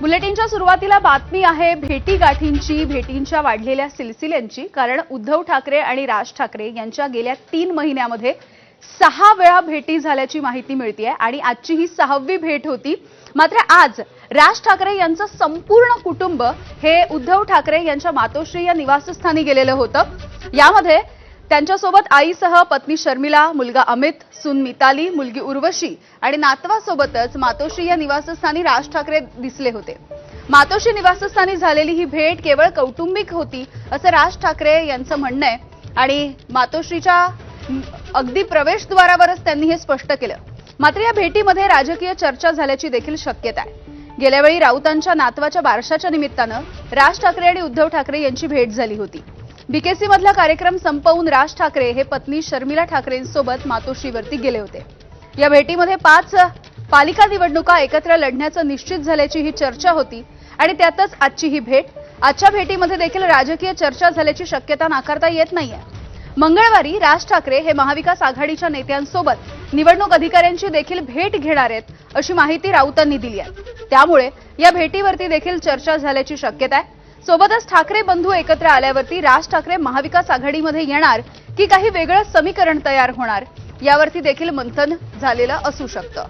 बुलेटिनच्या सुरुवातीला बातमी आहे भेटीगाठींची, भेटींच्या वाढलेल्या सिलसिल्यांची। कारण उद्धव ठाकरे आणि राज ठाकरे यांच्या गेल्या 3 महिन्यामध्ये 6 वेळा भेटी झाल्याची माहिती मिळतेय आणि आजची ही 6वी भेट होती। मात्र आज राज ठाकरे यांचं संपूर्ण कुटुंब हे उद्धव ठाकरे यांच्या मातोश्री या निवासस्थानी गेलेलं होतं। यामध्ये त्यांच्यासोबत आईसह पत्नी शर्मिला, मुलगा अमित, सून मिताली, मुलगी उर्वशी आणि नातवासोबतच मातोश्री या निवासस्थानी राज ठाकरे दिसले होते। मातोश्री निवासस्थानी झालेली ही भेट केवळ कौटुंबिक होती असं राज ठाकरे यांचं म्हणणं आहे आणि मातोश्रीच्या अगदी प्रवेशद्वारावरच त्यांनी हे स्पष्ट केलं। मात्र या भेटीमध्ये राजकीय चर्चा झाल्याची देखील शक्यता आहे। गेल्यावेळी राऊतांच्या नातवाच्या बारशाच्या निमित्तानं राज ठाकरे आणि उद्धव ठाकरे यांची भेट झाली होती। बीकेसी मधला कार्यक्रम संपवून राज ठाकरे हे पत्नी शर्मिला ठाकरेंसोबत मातोश्रीवरती गेले होते। या भेटीमध्ये 5 पालिका निवडणुका एकत्र लढण्याचं निश्चित झाल्याची ही चर्चा होती आणि त्यातच आजची ही भेट। आजच्या भेटीमध्ये देखील राजकीय चर्चा झाल्याची शक्यता नाकारता येत नाहीये। मंगळवारी राज ठाकरे हे महाविकास आघाडीच्या नेत्यांसोबत निवडणूक अधिकाऱ्यांची देखील भेट घेणार आहेत अशी माहिती राऊतांनी दिली आहे। त्यामुळे या भेटीवरती देखील चर्चा झाल्याची शक्यता आहे। सोबतच ठाकरे बंधू एकत्र आल्यावरती राज ठाकरे महाविकास आघाडीमध्ये येणार की काही वेगळं समीकरण तयार होणार यावरती देखील मंथन झालेलं असू शकतं।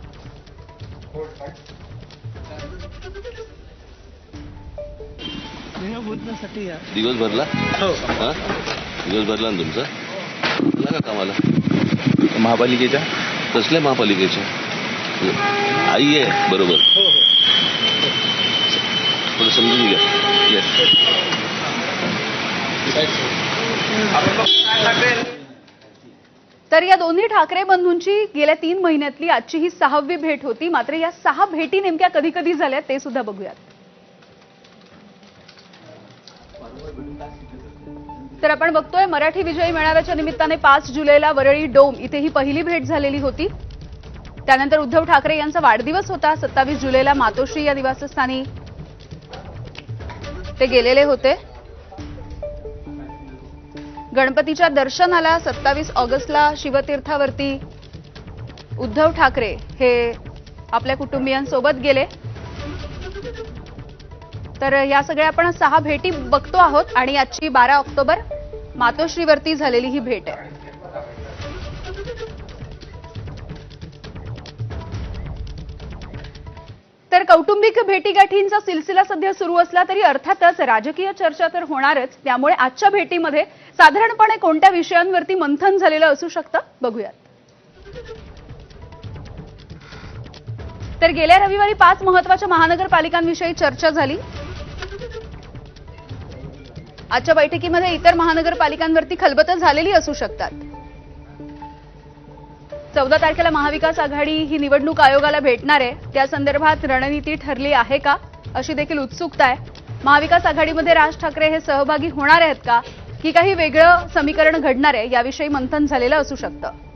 दिवसभरला दिवसभरला ना तुमचा लागा कामाला महापालिकेच्या कसल्या महापालिकेच्या आई आहे बरोबर थोडं समजून घ्या। तर या दोन्ही ठाकरे बंधूंची गेल्या 3 महिन्यातली आजची ही 6वी भेट होती। मात्र या 6 भेटी नेमक्या कधी कधी झाल्या ते सुद्धा बघूयात। तर आपण बघतोय मराठी विजयी मेळाव्याच्या निमित्ताने 5 जुलैला वरळी डोम इथे ही पहिली भेट झालेली होती। त्यानंतर उद्धव ठाकरे यांचा वाढदिवस होता। 27 जुलैला मातोश्री या निवासस्थानी ते गेलेले होते। गणपतीच्या दर्शनाला 27 ऑगस्टला शिवतीर्थावरती उद्धव ठाकरे हे आपल्या कुटुंबियांसोबत गेले। तर या सगळ्या आपण 6 भेटी बघतो आहोत आणि आजची 12 ऑक्टोबर मातोश्रीवरती झालेली ही भेट आहे। तर कौटुंबिक भेटीगाठींचा सिलसिला सध्या सुरू असला तरी अर्थातच राजकीय चर्चा तर होणारच। त्यामुळे आजच्या भेटीमध्ये साधारणपणे कोणत्या विषयांवरती मंथन झालेलं असू शकतं बघूयात। तर गेल्या रविवारी 5 महत्त्वाच्या महानगरपालिकांविषयी चर्चा झाली। आजच्या बैठकीमध्ये इतर महानगरपालिकांवरती खलबतं झालेली असू शकतात। 14 तारखेला महाविकास आघाडी ही निवडणूक आयोगाला भेटणार आहे। त्या संदर्भात रणनीती ठरली आहे का अशी देखील उत्सुकता आहे। महाविकास आघाडीमध्ये राज ठाकरे हे सहभागी होणार आहेत का की काही वेगळं समीकरण घडणार आहे याविषयी मंथन झालेलं असू शकतं।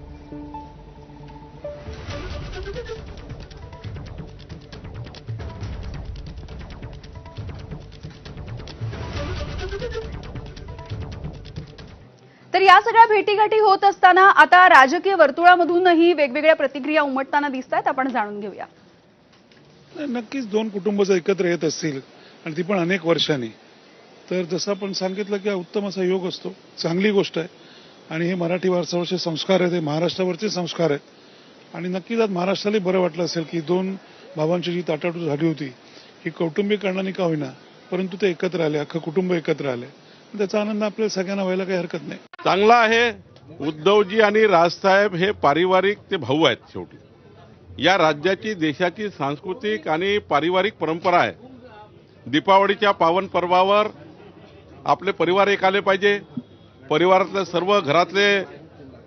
तर या सगळ्या भेटीगाठी होत असताना आता राजकीय वर्तुळामधूनही वेगवेगळ्या प्रतिक्रिया उमटताना दिसतात। आपण जाणून घेऊया। नक्कीच 2 कुटुंब जर एकत्र येत असतील आणि ती पण अनेक वर्षांनी, तर जसं आपण सांगितलं की हा उत्तम असा योग असतो, चांगली गोष्ट आहे। आणि हे मराठी वारसावरचे संस्कार आहेत, हे महाराष्ट्रावरचे संस्कार आहेत आणि नक्कीच आज महाराष्ट्राला बरं वाटलं असेल की 2 भावांची जी ताटातूट झाली होती ही कौटुंबिक कारणाने का होईना परंतु ते एकत्र आले, अख्खं कुटुंब एकत्र आले। त्याचा आनंद आपल्याला सगळ्यांना व्हायला काही हरकत नाही। चांगला आहे। उद्धवजी आणि राजसाहेब हे पारिवारिक ते भाऊ आहेत। शेवटी या राज्याची, देशाची सांस्कृतिक आणि पारिवारिक परंपरा आहे। दीपावलीच्या पावन पर्वावर आपले परिवार एक आले पाहिजे, परिवारातले सर्व घरातले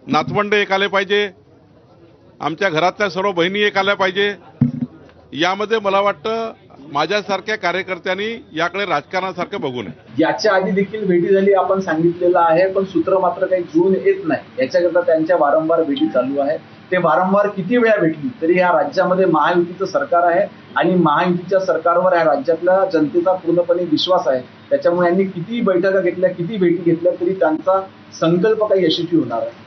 नातवंड एक आले पाहिजे, आमच्या घरातल्या सर्व बहिणी एक आल्या पाहिजे। यामध्ये मला वाटतं माझ्यासारख्या कार्यकर्त्यांनी याकडे राजकारणासारखं बघू नये। याच्या आधी देखील भेटी झाली आपण सांगितलेलं आहे, पण सूत्र मात्र काही जुळून येत नाही। याच्याकरता त्यांच्या वारंवार भेटी चालू आहे। ते वारंवार किती वेळा भेटली तरी या राज्यामध्ये महायुतीचं सरकार आहे आणि महायुतीच्या सरकारवर या राज्यातल्या जनतेचा पूर्णपणे विश्वास आहे। त्याच्यामुळे यांनी किती बैठका घेतल्या, किती भेटी घेतल्या तरी त्यांचा संकल्प काही यशस्वी होणार आहे।